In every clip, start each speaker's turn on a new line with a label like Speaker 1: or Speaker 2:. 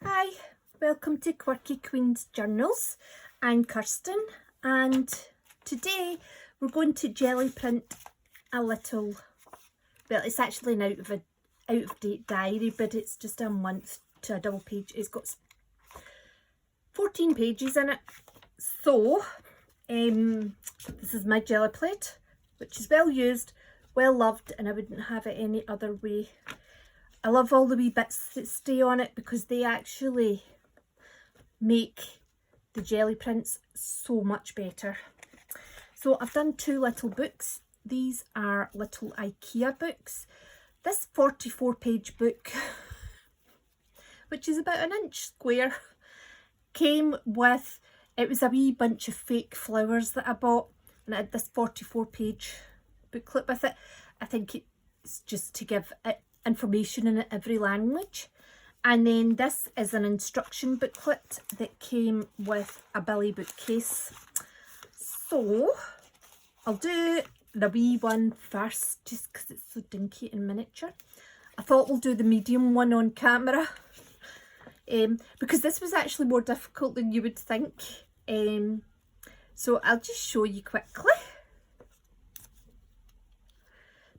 Speaker 1: Hi, welcome to Quirky Queen's Journals. I'm Kirsten and today we're going to jelly print a little, well, it's actually an out of date diary, but it's just a month to a double page. It's got 14 pages in it. So this is my jelly plate, which is well used, well loved, and I wouldn't have it any other way. I love all the wee bits that stay on it because they actually make the jelly prints so much better. So I've done two little books. These are little IKEA books. This 44-page book, which is about an inch square, came with, it was a wee bunch of fake flowers that I bought, and it had this 44-page booklet with it. I think it's just to give it information in every language. And then this is an instruction booklet that came with a Billy bookcase. So I'll do the wee one first just because it's so dinky and miniature. I thought we'll do the medium one on camera because this was actually more difficult than you would think. So I'll just show you quickly.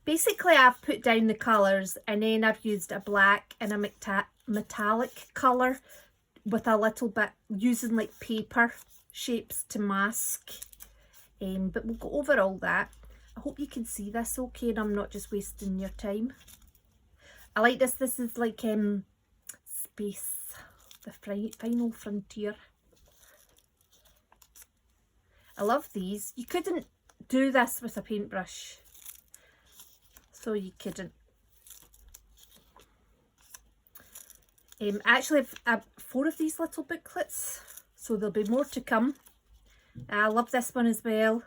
Speaker 1: Basically, I've put down the colours and then I've used a black and a metallic colour with a little bit, using like paper shapes to mask. But we'll go over all that. I hope you can see this okay and I'm not just wasting your time. I like this. This is like Space, the Final Frontier. I love these. You couldn't do this with a paintbrush. So you couldn't. Actually, I've 4 of these little booklets, so there'll be more to come. I love this one as well.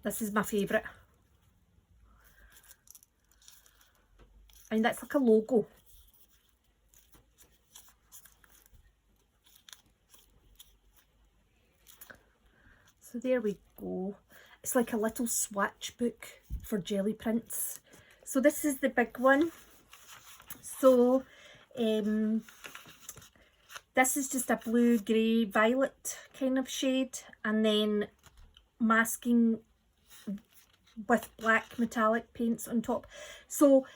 Speaker 1: This is my favourite. I mean, that's like a logo. So there we go. It's like a little swatch book for jelly prints. So this is the big one. So this is just a blue, grey, violet kind of shade, and then masking with black metallic paints on top. So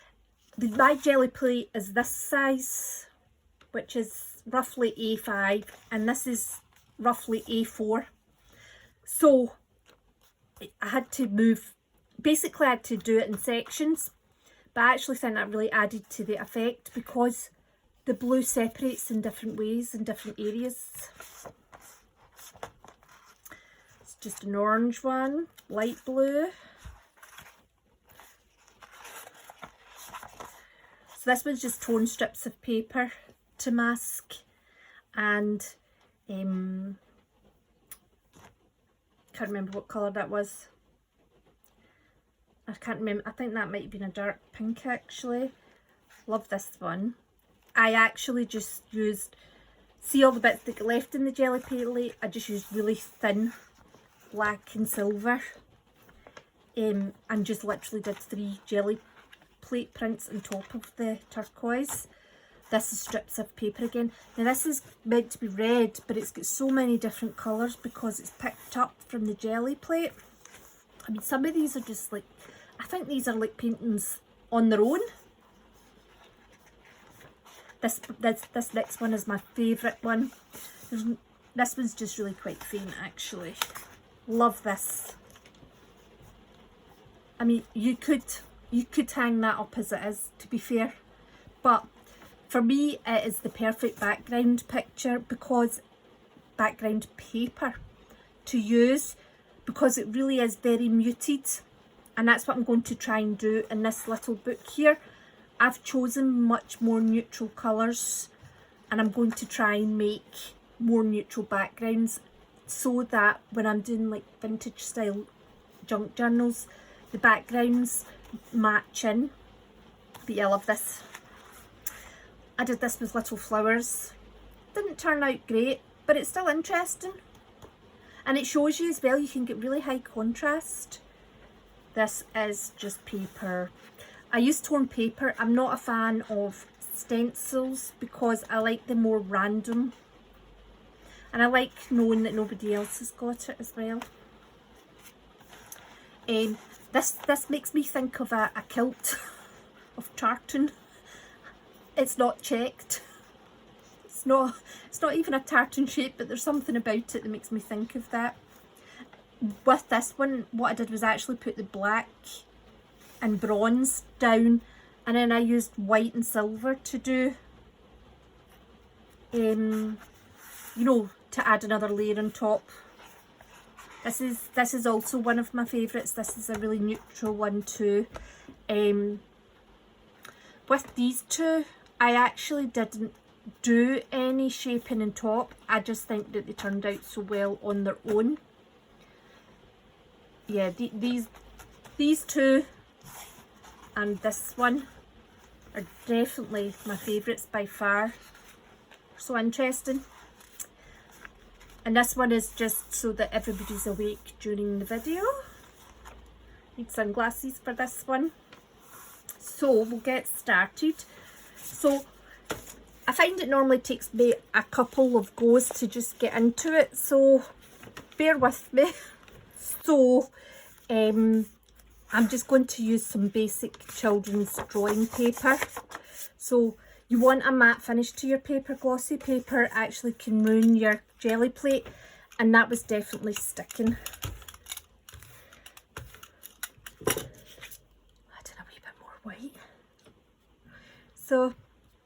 Speaker 1: my jelly plate is this size, which is roughly A5, and this is roughly A4. So I had to move, basically I had to do it in sections, but I actually think that really added to the effect because the blue separates in different ways in different areas. It's just an orange one, light blue. So this one's just torn strips of paper to mask, and can't remember what colour that was. I can't remember. I think that might have been a dark pink actually. Love this one. I actually just used, see all the bits that get left in the jelly plate, I just used really thin black and silver and just literally did 3 jelly plate prints on top of the turquoise. This is strips of paper again. Now this is meant to be red, but it's got so many different colours because it's picked up from the jelly plate. I mean, some of these are just like, I think these are like paintings on their own. This next one is my favourite one. This one's just really quite faint actually. Love this. I mean, you could hang that up as it is, to be fair, but for me it is the perfect background picture, because background paper to use, because it really is very muted, and that's what I'm going to try and do in this little book here. I've chosen much more neutral colours, and I'm going to try and make more neutral backgrounds so that when I'm doing like vintage style junk journals, the backgrounds match in. But yeah, I love this. I did this with little flowers. Didn't turn out great, but it's still interesting. And it shows you as well, you can get really high contrast. This is just paper. I use torn paper. I'm not a fan of stencils because I like the more random, and I like knowing that nobody else has got it as well. This makes me think of a kilt of tartan. It's not checked. It's not even a tartan shape, but there's something about it that makes me think of that. With this one, what I did was actually put the black and bronze down, and then I used white and silver to do, you know, to add another layer on top. This is also one of my favourites. This is a really neutral one too. With these two, I actually didn't do any shaping on top. I just think that they turned out so well on their own. Yeah, these two and this one are definitely my favourites by far. So interesting. And this one is just so that everybody's awake during the video. Need sunglasses for this one. So we'll get started. So I find it normally takes me a couple of goes to just get into it, so bear with me. So I'm just going to use some basic children's drawing paper. So you want a matte finish to your paper. Glossy paper actually can ruin your jelly plate, and that was definitely sticking. Add in a wee bit more white. So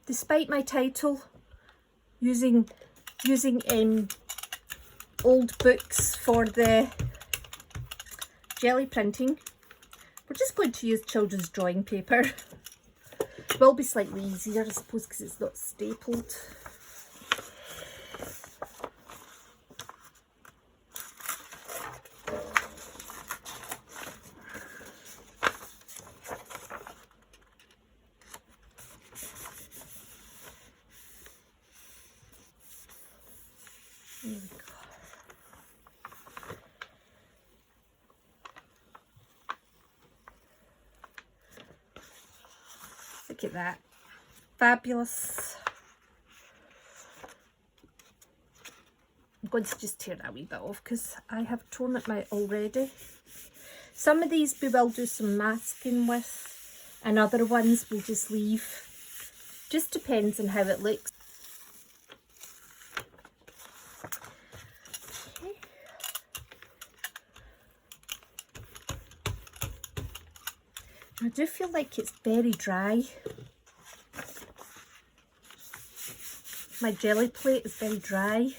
Speaker 1: despite my title, using old books for the jelly printing, we're just going to use children's drawing paper. It will be slightly easier, I suppose, because it's not stapled. There we go. Look at that. Fabulous. I'm going to just tear that wee bit off because I have torn it out already. Some of these we will do some masking with, and other ones we'll just leave. Just depends on how it looks. I do feel like it's very dry. My jelly plate is very dry.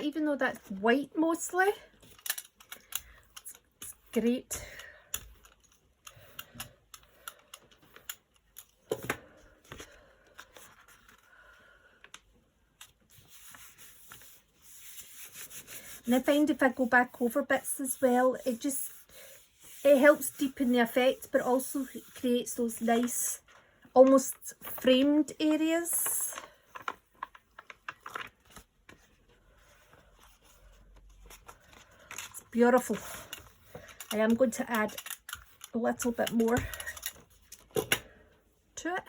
Speaker 1: Even though that's white mostly, it's great. And I find if I go back over bits as well, it helps deepen the effect, but also creates those nice, almost framed areas. Beautiful. I am going to add a little bit more to it.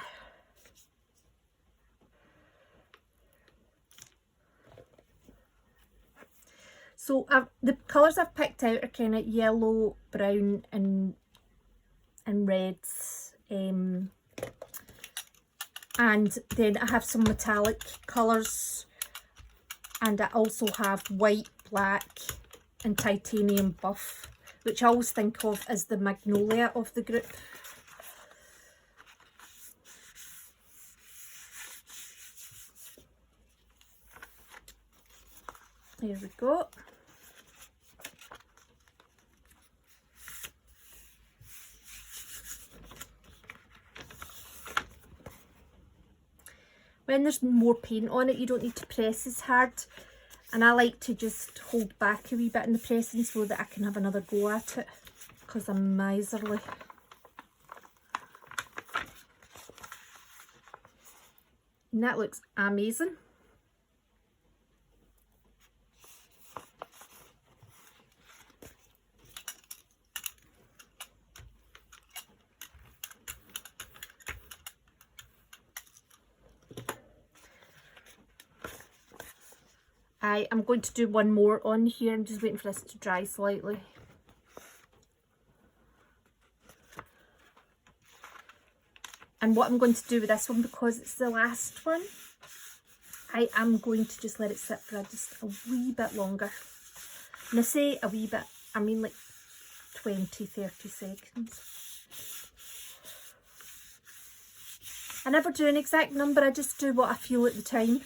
Speaker 1: So the colours I've picked out are kind of yellow, brown and reds. And then I have some metallic colours, and I also have white, black and titanium buff, which I always think of as the magnolia of the group. There we go. when there's more paint on it, you don't need to press as hard. And I like to just hold back a wee bit in the pressing so that I can have another go at it, because I'm miserly. And that looks amazing. I am going to do one more on here. I'm just waiting for this to dry slightly. And what I'm going to do with this one, because it's the last one, I am going to just let it sit for just a wee bit longer. And I say a wee bit, I mean like 20-30 seconds. I never do an exact number, I just do what I feel at the time.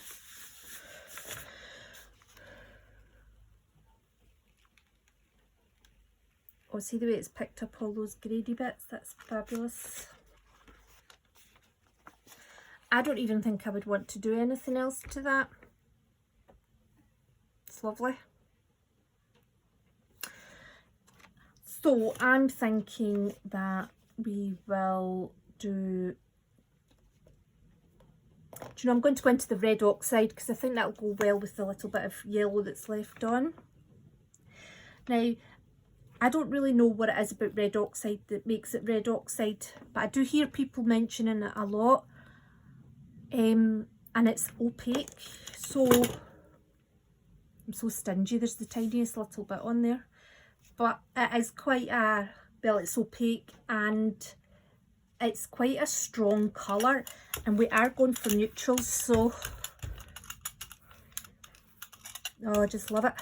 Speaker 1: Oh, see the way it's picked up all those grady bits? That's fabulous. I don't even think I would want to do anything else to that. It's lovely. So I'm thinking that we will do you know, I'm going to go into the red oxide because I think that'll go well with the little bit of yellow that's left on. Now, I don't really know what it is about red oxide that makes it red oxide, but I do hear people mentioning it a lot. And it's opaque, so I'm so stingy, there's the tiniest little bit on there. But it is quite a, well, it's opaque and it's quite a strong colour, and we are going for neutrals, so oh, I just love it.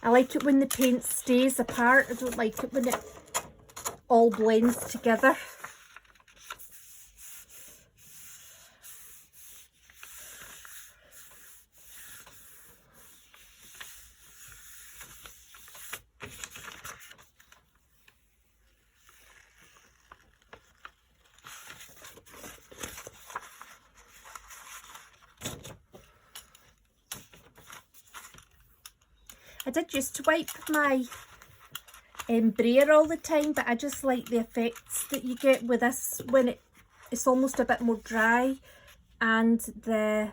Speaker 1: I like it when the paint stays apart. I don't like it when it all blends together. I did used to wipe my brayer all the time, but I just like the effects that you get with this when it's almost a bit more dry, and the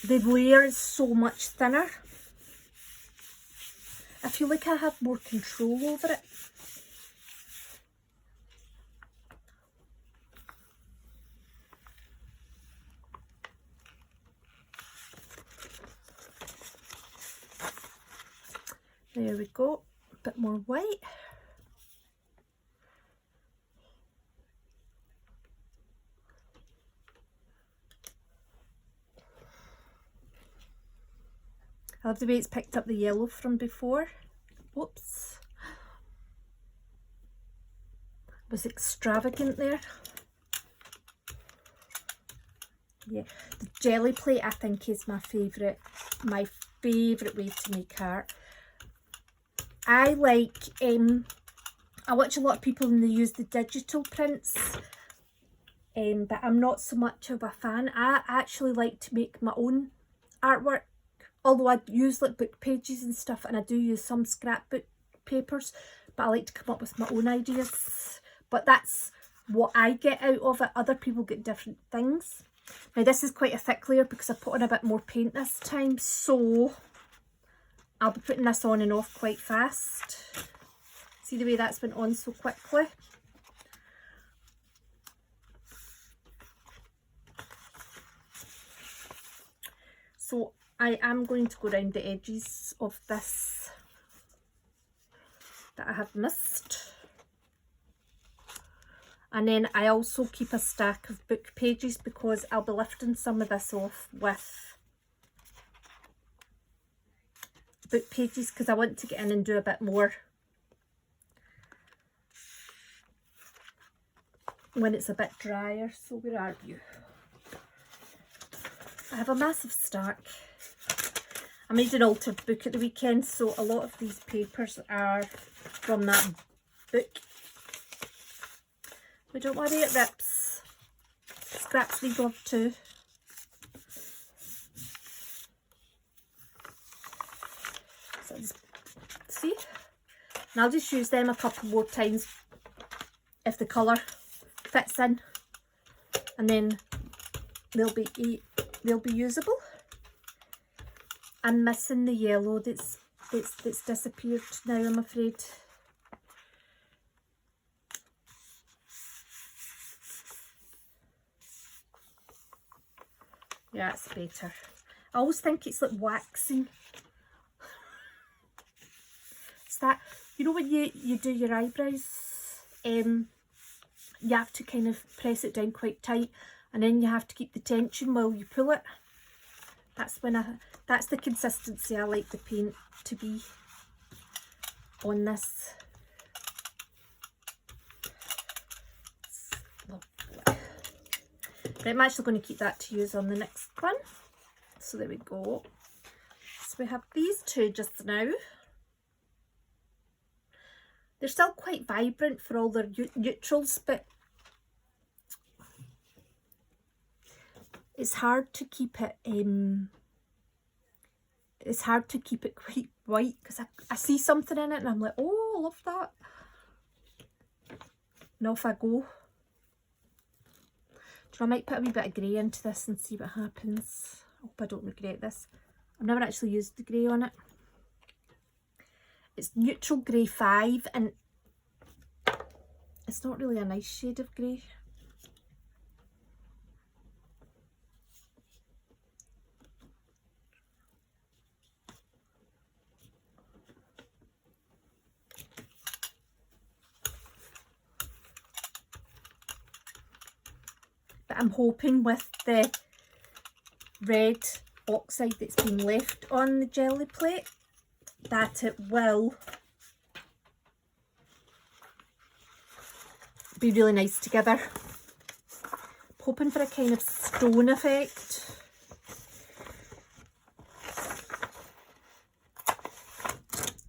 Speaker 1: layer is so much thinner. I feel like I have more control over it. There we go, a bit more white. I love the way it's picked up the yellow from before. Whoops. Was extravagant there. Yeah, the jelly plate I think is my favourite way to make art. I like, I watch a lot of people and they use the digital prints, but I'm not so much of a fan. I actually like to make my own artwork, although I use like book pages and stuff, and I do use some scrapbook papers, but I like to come up with my own ideas. But that's what I get out of it. Other people get different things. Now this is quite a thick layer because I put on a bit more paint this time, so I'll be putting this on and off quite fast. See the way that's went on so quickly? So I am going to go around the edges of this that I have missed. And then I also keep a stack of book pages because I'll be lifting some of this off with book pages because I want to get in and do a bit more when it's a bit drier. So where are you? I have a massive stack. I made an altered book at the weekend, so a lot of these papers are from that book. But don't worry, it rips. Scraps need love too. So see? And I'll just use them a couple more times if the colour fits in, and then they'll be usable. I'm missing the yellow that's disappeared now, I'm afraid. Yeah, it's better. I always think it's like waxing. It's that, you know, when you do your eyebrows, you have to kind of press it down quite tight, and then you have to keep the tension while you pull it. That's the consistency I like the paint to be on this. It's lovely. Right, I'm actually going to keep that to use on the next one. So there we go. So we have these two just now. They're still quite vibrant for all their neutrals, but it's hard to keep it quite white, because I see something in it and I'm like, oh, I love that. And off I go. Do you know, I might put a wee bit of grey into this and see what happens. I hope I don't regret this. I've never actually used the grey on it. It's neutral grey 5, and it's not really a nice shade of grey. But I'm hoping with the red oxide that's been left on the jelly plate that it will be really nice together. Hoping for a kind of stone effect.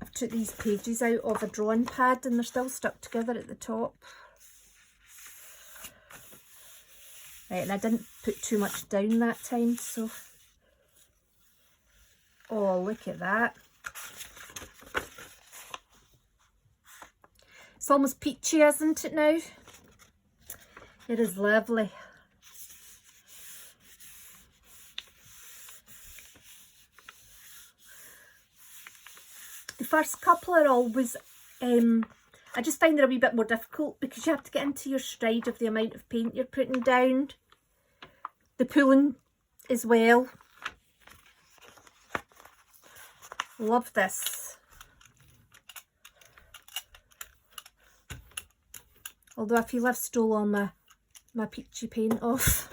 Speaker 1: I've took these pages out of a drawing pad and they're still stuck together at the top. Right, and I didn't put too much down that time, so... Oh, look at that. It's almost peachy, isn't it now? It is lovely. The first couple are always, I just find they're a wee bit more difficult because you have to get into your stride of the amount of paint you're putting down. The pulling as well. Love this. Although I feel I've stole all my peachy paint off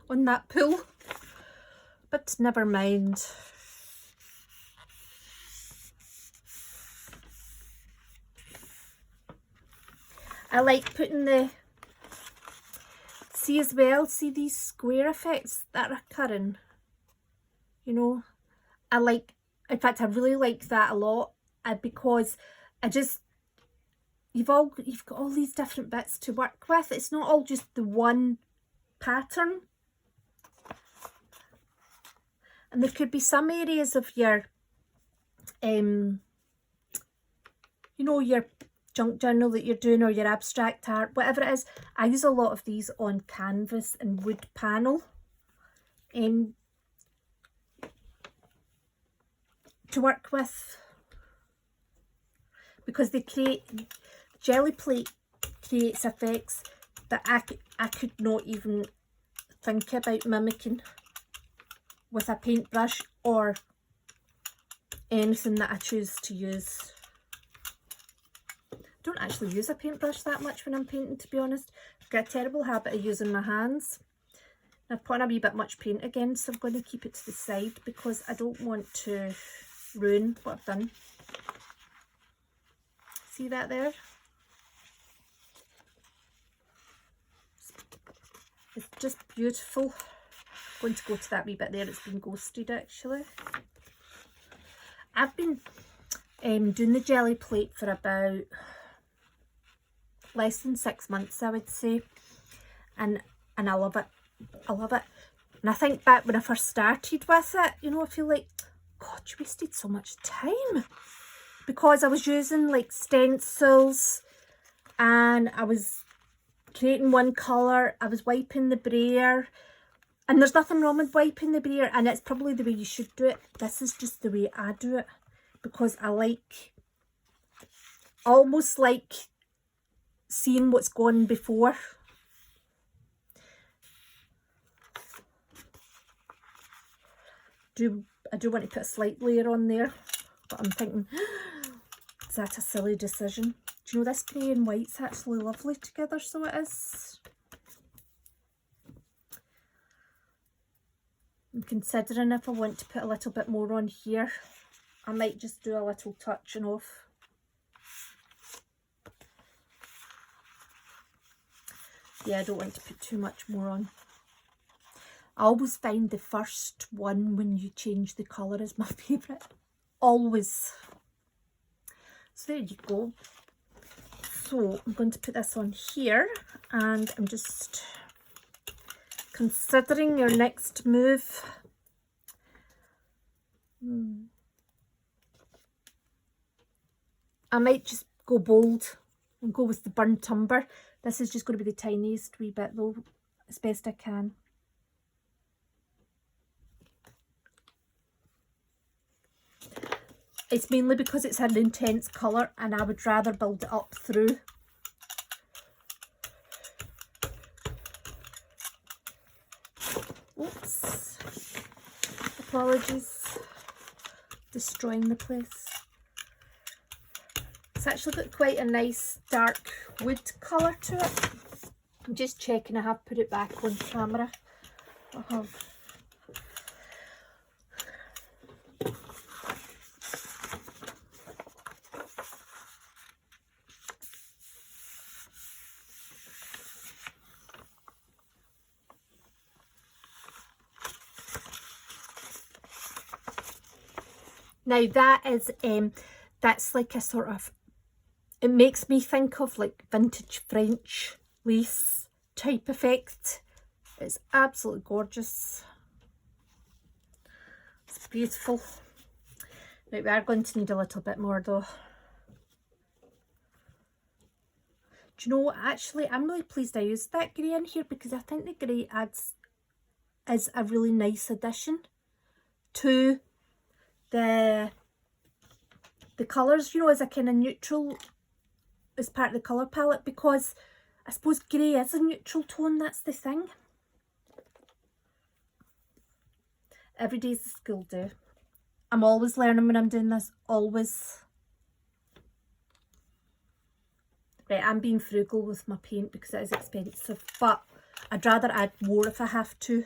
Speaker 1: on that pull. But never mind. I like putting the, see as well, see these square effects that are occurring, you know, I like, in fact I really like that a lot, because I just, you've got all these different bits to work with. It's not all just the one pattern, and there could be some areas of your, you know, your junk journal that you're doing, or your abstract art, whatever it is. I use a lot of these on canvas and wood panel to work with, because they create, jelly plate creates effects that I could not even think about mimicking with a paintbrush or anything that I choose to use. Don't actually use a paintbrush that much when I'm painting, to be honest. I've got a terrible habit of using my hands. I've put on a wee bit much paint again, so I'm going to keep it to the side because I don't want to ruin what I've done. See that there? It's just beautiful. I'm going to go to that wee bit there, it's been ghosted actually. I've been doing the jelly plate for about less than 6 months, I would say, and I love it. I love it. And I think back when I first started with it, you know, I feel like, God, you wasted so much time, because I was using like stencils and I was creating one colour, I was wiping the brayer, and there's nothing wrong with wiping the brayer, and it's probably the way you should do it. This is just the way I do it, because I like, almost like seeing what's gone before. I do want to put a slight layer on there, but I'm thinking, is that a silly decision? Do you know, this grey and white's actually lovely together, so it is. I'm considering if I want to put a little bit more on here. I might just do a little touching off. Yeah, I don't want to put too much more on. I always find the first one when you change the colour is my favourite. Always. So there you go. So I'm going to put this on here, and I'm just considering your next move. I might just go bold and go with the burnt umber. This is just going to be the tiniest wee bit though, as best I can. It's mainly because it's an intense colour and I would rather build it up through. Oops. Apologies. Destroying the place. It's actually got quite a nice dark wood colour to it. I'm just checking I have put it back on camera. I have. Now that is, that's like a sort of, it makes me think of like vintage French lace type effect. It's absolutely gorgeous. It's beautiful. Right, we are going to need a little bit more though. Do you know what, actually I'm really pleased I used that grey in here, because I think the grey is a really nice addition to the colours, you know, as a kind of neutral, as part of the colour palette, because I suppose grey is a neutral tone, that's the thing. Every day's a school day. I'm always learning when I'm doing this, always. Right, I'm being frugal with my paint because it is expensive, but I'd rather add more if I have to.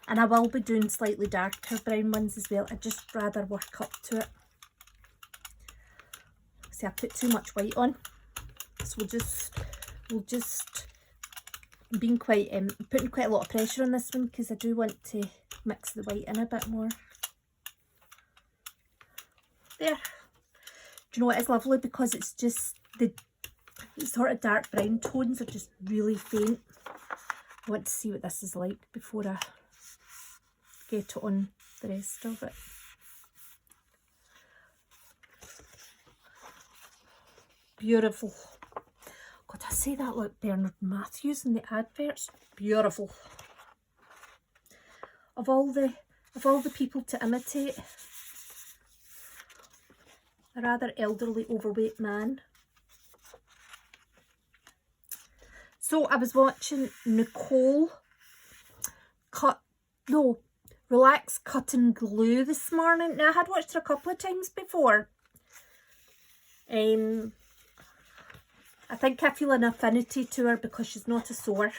Speaker 1: And I will be doing slightly darker brown ones as well. I'd just rather work up to it. See, I put too much white on, so we'll just being quite putting quite a lot of pressure on this one, because I do want to mix the white in a bit more. There. Do you know what, it's lovely because it's just the sort of dark brown tones are just really faint. I want to see what this is like before I get on the rest of it. Beautiful. God, I say that like Bernard Matthews in the adverts. Beautiful. Of all the people to imitate, a rather elderly, overweight man. So I was watching Nicole Relax Cut and Glue this morning. Now I had watched her a couple of times before. I think I feel an affinity to her because she's not a sewer.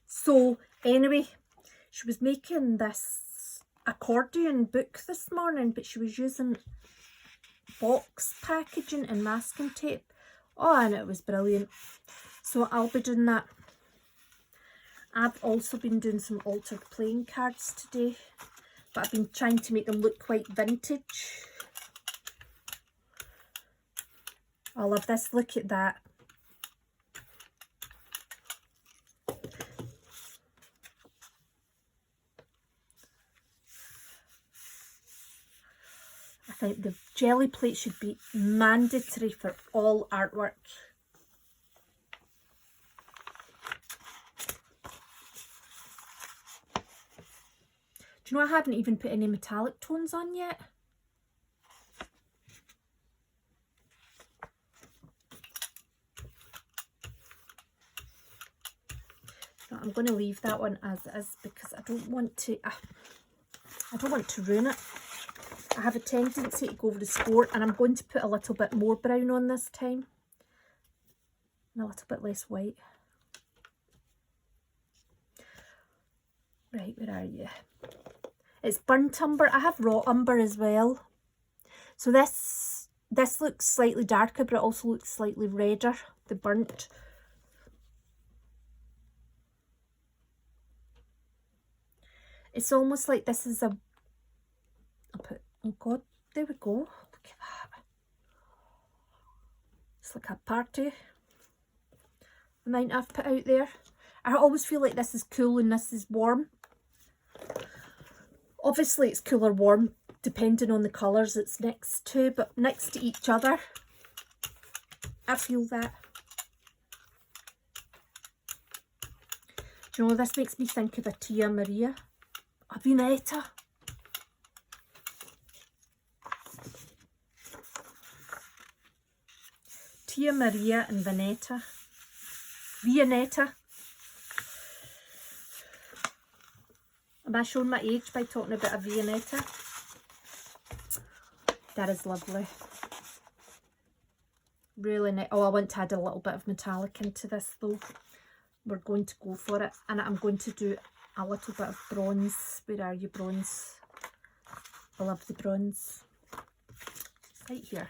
Speaker 1: So anyway, she was making this accordion book this morning, but she was using box packaging and masking tape. Oh, and it was brilliant. So I'll be doing that. I've also been doing some altered playing cards today. but I've been trying to make them look quite vintage. I love this, look at that. I think the jelly plate should be mandatory for all artwork. Do you know I haven't even put any metallic tones on yet? So I'm going to leave that one as is because I don't want to ruin it. I have a tendency to go over the sport, and I'm going to put a little bit more brown on this time and a little bit less white. Right, where are you? It's burnt umber. I have raw umber as well. So this looks slightly darker, but it also looks slightly redder, the burnt. It's almost like this is a, oh God, there we go. Look at that. It's like a party amount I've put out there. I always feel like this is cool and this is warm. Obviously it's cool or warm depending on the colours it's next to, but next to each other, I feel that. Do you know, this makes me think of a Tia Maria, a Viennetta. Tia Maria and Viennetta. Am I showing my age by talking about a Viennetta? That is lovely. Really nice. Oh, I want to add a little bit of metallic into this though. We're going to go for it. And I'm going to do a little bit of bronze. Where are you, bronze? I love the bronze. Right here.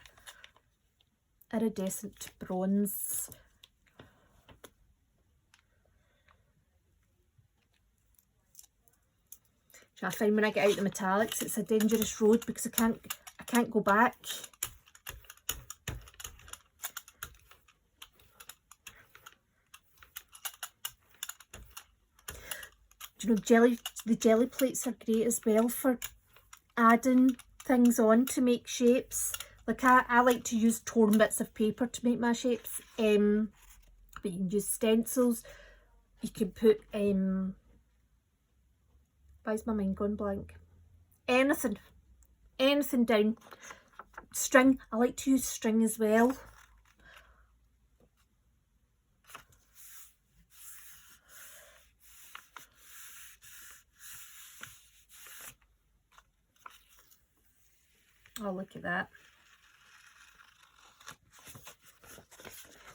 Speaker 1: Iridescent bronze. I find when I get out the metallics, it's a dangerous road because I can't go back. Do you know, the jelly plates are great as well for adding things on to make shapes. Like I like to use torn bits of paper to make my shapes. But you can use stencils. You can put why's my mind gone blank? Anything down. String. I like to use string as well. Oh, look at that.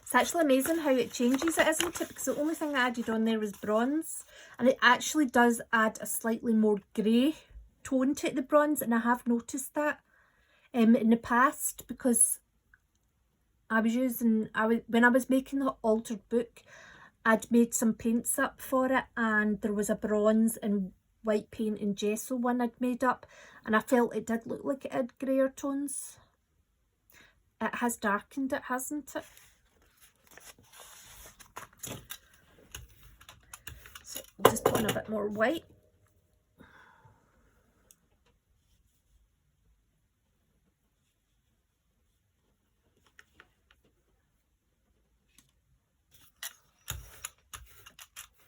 Speaker 1: It's actually amazing how it changes it, isn't it? Because the only thing I added on there was bronze, and it actually does add a slightly more grey tone to the bronze, and I have noticed that in the past, because when I was making the altered book, I'd made some paints up for it, and there was a bronze and white paint and gesso one I'd made up, and I felt it did look like it had greyer tones. It has darkened it, hasn't it? So I'll just put on a bit more white.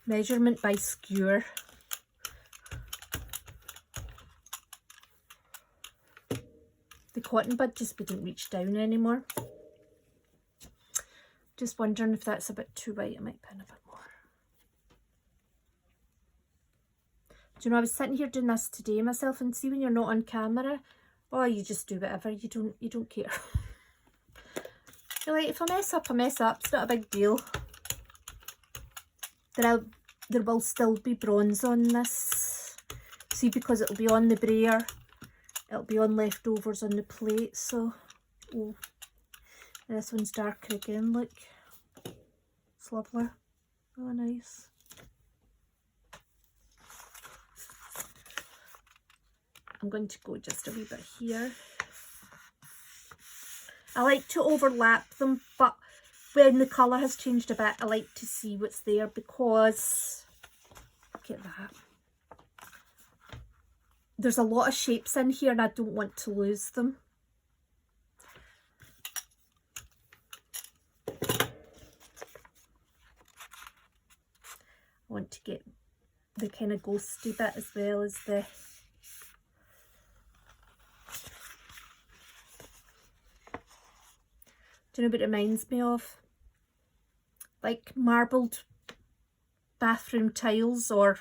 Speaker 1: Measurement by skewer. The cotton bud just wouldn't reach down anymore. Just wondering if that's a bit too white. I might put in a bit more. Do you know, I was sitting here doing this today myself, and see when you're not on camera, oh, you just do whatever. You don't care. You're like, if I mess up, I mess up. It's not a big deal. There will still be bronze on this. See, because it'll be on the brayer. It'll be on leftovers on the plate. So, oh, this one's darker again. Look, it's lovely. Oh, nice. I'm going to go just a wee bit here. I like to overlap them, but when the colour has changed a bit, I like to see what's there, because look at that. There's a lot of shapes in here and I don't want to lose them. I want to get the kind of ghosty bit as well as the do you know what it reminds me of? Like marbled bathroom tiles, or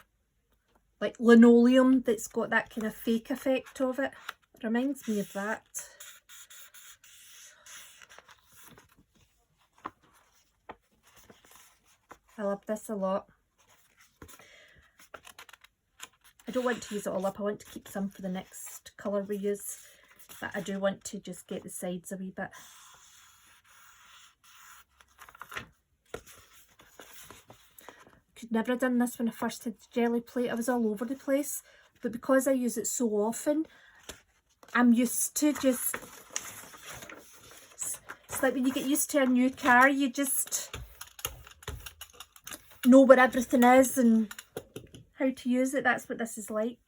Speaker 1: like linoleum that's got that kind of fake effect of it. It reminds me of that. I love this a lot. I don't want to use it all up. I want to keep some for the next colour we use, but I do want to just get the sides a wee bit. Could never have done this when I first had the jelly plate. I was all over the place, but because I use it so often, I'm used to just, it's like when you get used to a new car, you just know where everything is and how to use it. That's what this is like.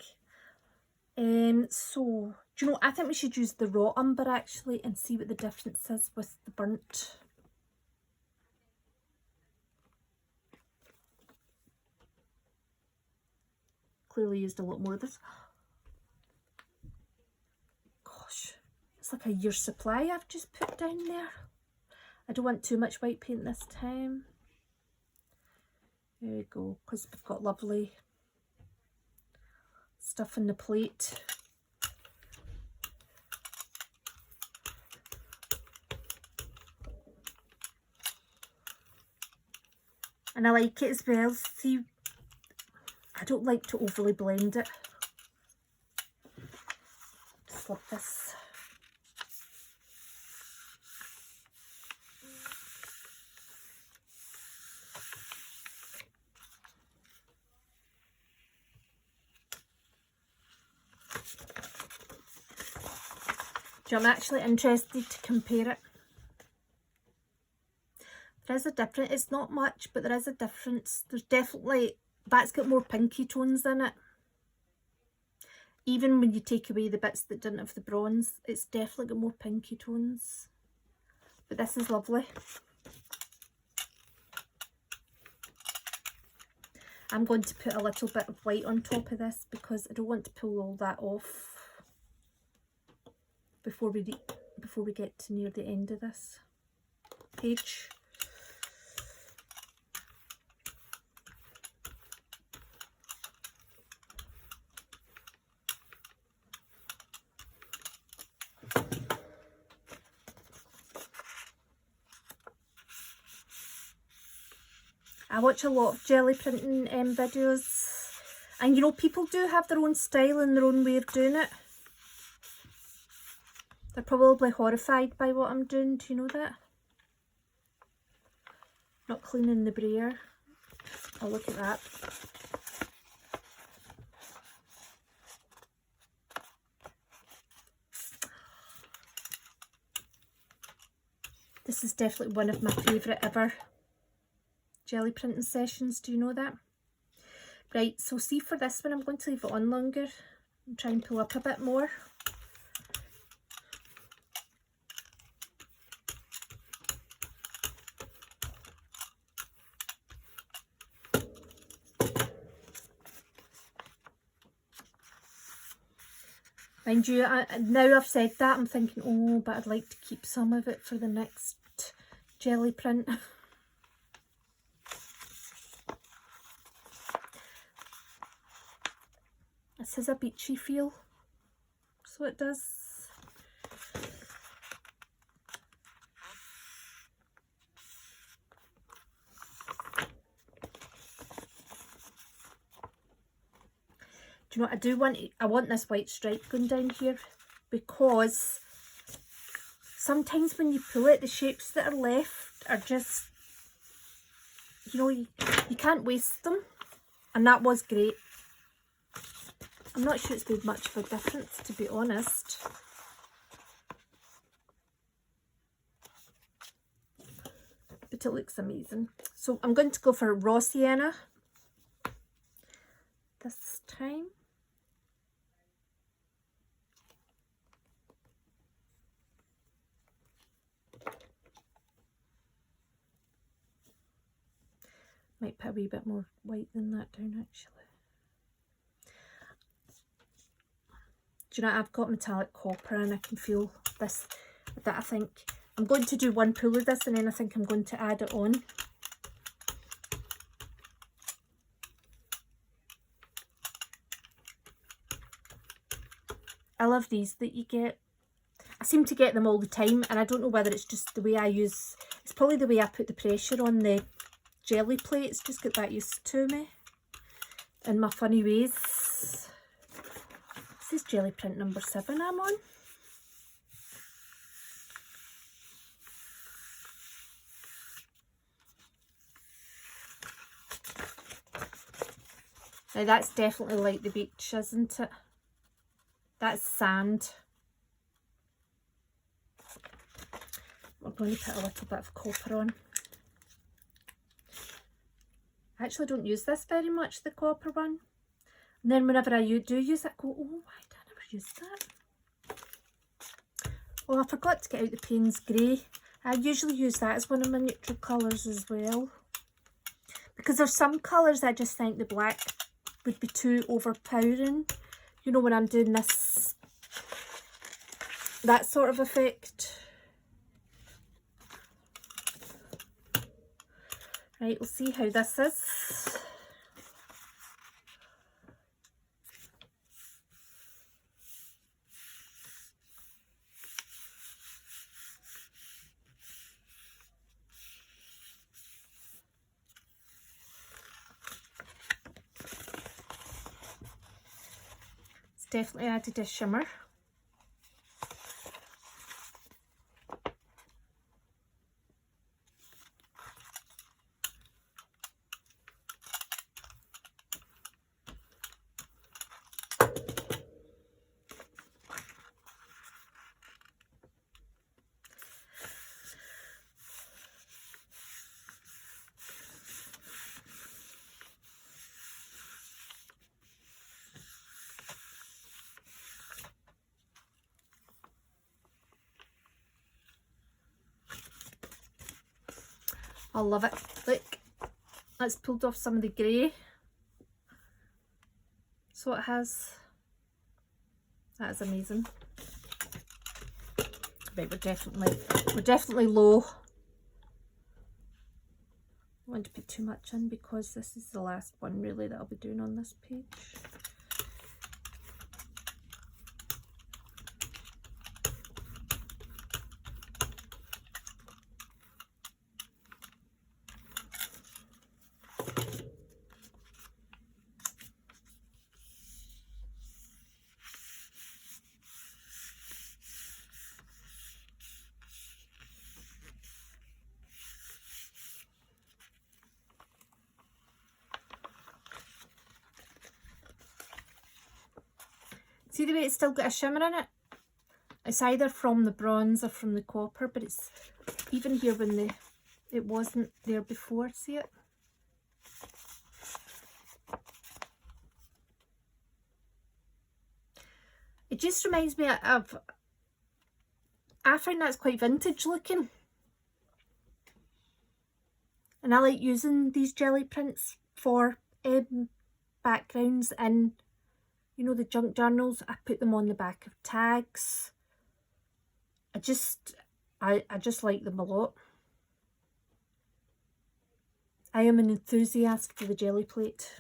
Speaker 1: So do you know, I think we should use the raw umber actually and see what the difference is with the burnt. Clearly used a lot more of this. Gosh, it's like a year's supply I've just put down there. I don't want too much white paint this time. There we go, because we've got lovely stuff in the plate. And I like it as well. See, I don't like to overly blend it. Just love this. So I'm actually interested to compare it. There is a difference. It's not much, but there is a difference. There's definitely, that's got more pinky tones in it. Even when you take away the bits that didn't have the bronze, it's definitely got more pinky tones. But this is lovely. I'm going to put a little bit of white on top of this because I don't want to pull all that off before we get to near the end of this page. I watch a lot of jelly printing videos, and you know, people do have their own style and their own way of doing it. They're probably horrified by what I'm doing, do you know that? Not cleaning the brayer. Oh, look at that. This is definitely one of my favourite ever jelly printing sessions, do you know that? Right, so see, for this one I'm going to leave it on longer and try and pull up a bit more. Mind you, now I've said that, I'm thinking, oh, but I'd like to keep some of it for the next jelly print. This has a beachy feel, so it does. Do you know what I do want? I want this white stripe going down here, because sometimes when you pull it, the shapes that are left are just, you know, you can't waste them, and that was great. I'm not sure it's made much of a difference, to be honest. But it looks amazing. So I'm going to go for raw sienna this time. Might put a wee bit more white than that down actually. Do you know, I've got metallic copper and I can feel this, that I think I'm going to do one pull of this and then I think I'm going to add it on. I love these that you get. I seem to get them all the time and I don't know whether it's just the way I use, it's probably the way I put the pressure on the jelly plates, just get that used to me in my funny ways. This is jelly print number 7 I'm on. Now that's definitely like the beach, isn't it? That's sand. We're going to put a little bit of copper on. I actually don't use this very much, the copper one. And then whenever I do use it, I go, oh, why did I never use that? Oh, I forgot to get out the Payne's Grey. I usually use that as one of my neutral colours as well. Because there's some colours I just think the black would be too overpowering. You know, when I'm doing this, that sort of effect. Right, we'll see how this is. It's definitely added a shimmer. I love it. Look, that's pulled off some of the grey. So it has. That is amazing. Right, we're definitely low. I don't want to put too much in because this is the last one really that I'll be doing on this page. See the way it's still got a shimmer in it? It's either from the bronze or from the copper, but it's even here when it wasn't there before. See it? It just reminds me of, I find that's quite vintage looking. And I like using these jelly prints for backgrounds and, you know, the junk journals. I put them on the back of tags. I just like them a lot. I am an enthusiast for the jelly plate.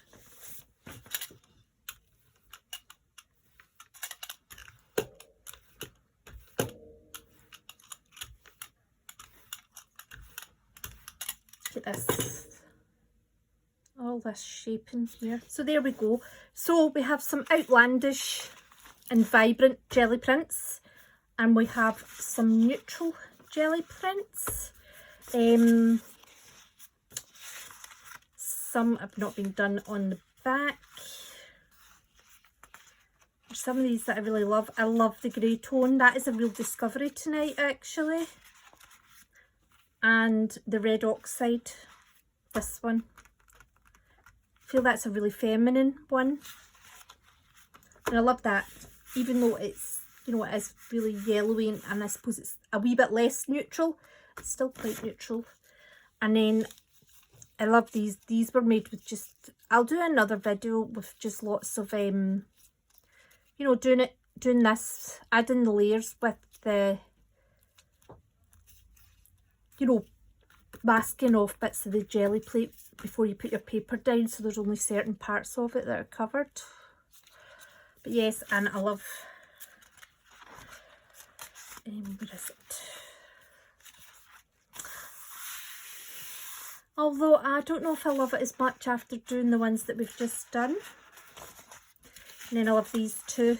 Speaker 1: Look at this. All this shaping here. So there we go. So we have some outlandish and vibrant jelly prints, and we have some neutral jelly prints. Some have not been done on the back. There's some of these that I really love. I love the grey tone. That is a real discovery tonight, actually. And the red oxide, this one. I feel that's a really feminine one. And I love that, even though it's, you know, it is really yellowy and I suppose it's a wee bit less neutral. It's still quite neutral. And then I love these. These were made with just, I'll do another video with just lots of, you know, doing this, adding the layers with the, you know, masking off bits of the jelly plate before you put your paper down, so there's only certain parts of it that are covered. But yes, and I love, where is it? Although I don't know if I love it as much after doing the ones that we've just done. And then I love these two.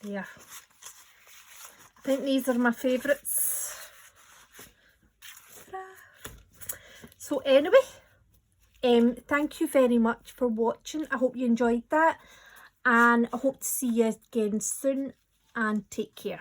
Speaker 1: There. I think these are my favourites. So anyway, thank you very much for watching. I hope you enjoyed that, and I hope to see you again soon, and take care.